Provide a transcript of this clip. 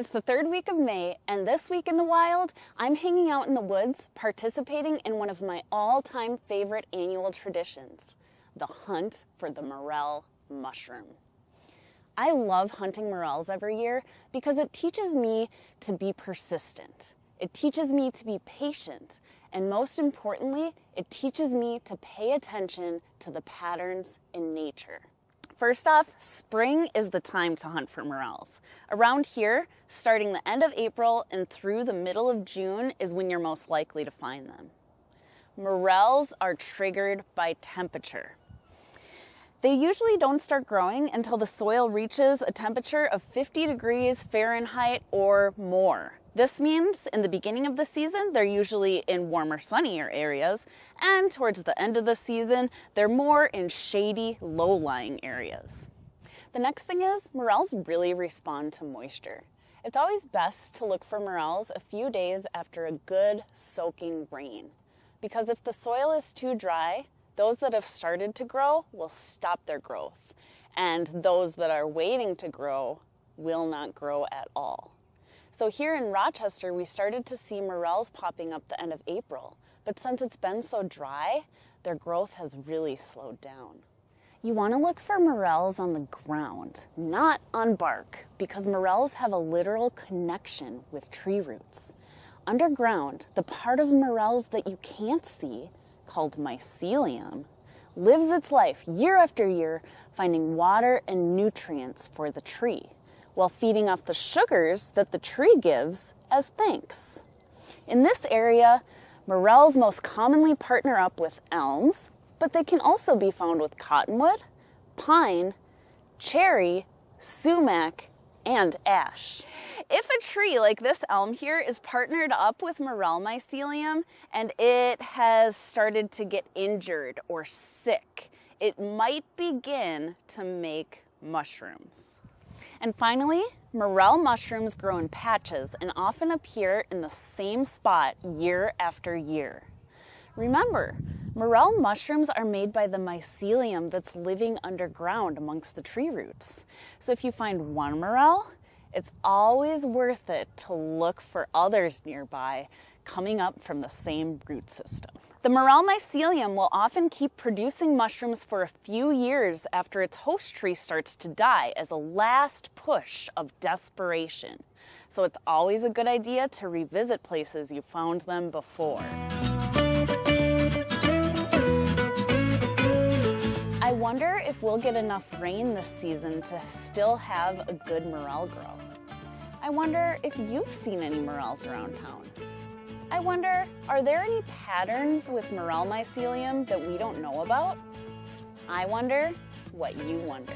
It's the third week of May, and this week in the wild, I'm hanging out in the woods, participating in one of my all-time favorite annual traditions, the hunt for the morel mushroom. I love hunting morels every year because it teaches me to be persistent. It teaches me to be patient, and most importantly, it teaches me to pay attention to the patterns in nature. First off, spring is the time to hunt for morels. Around here, starting the end of April and through the middle of June is when you're most likely to find them. Morels are triggered by temperature. They usually don't start growing until the soil reaches a temperature of 50 degrees Fahrenheit or more. This means in the beginning of the season, they're usually in warmer, sunnier areas, and towards the end of the season, they're more in shady, low-lying areas. The next thing is, morels really respond to moisture. It's always best to look for morels a few days after a good soaking rain, because if the soil is too dry, those that have started to grow will stop their growth, and those that are waiting to grow will not grow at all. So here in Rochester, we started to see morels popping up the end of April, but since it's been so dry, their growth has really slowed down. You want to look for morels on the ground, not on bark, because morels have a literal connection with tree roots. Underground, the part of morels that you can't see, called mycelium, lives its life year after year, finding water and nutrients for the tree, while feeding off the sugars that the tree gives as thanks. In this area, morels most commonly partner up with elms, but they can also be found with cottonwood, pine, cherry, sumac, and ash. If a tree like this elm here is partnered up with morel mycelium and it has started to get injured or sick, it might begin to make mushrooms. And finally, morel mushrooms grow in patches and often appear in the same spot year after year. Remember, morel mushrooms are made by the mycelium that's living underground amongst the tree roots. So if you find one morel, it's always worth it to look for others nearby coming up from the same root system. The morel mycelium will often keep producing mushrooms for a few years after its host tree starts to die as a last push of desperation. So it's always a good idea to revisit places you found them before. I wonder if we'll get enough rain this season to still have a good morel grow. I wonder if you've seen any morels around town. I wonder, are there any patterns with morel mycelium that we don't know about? I wonder what you wonder.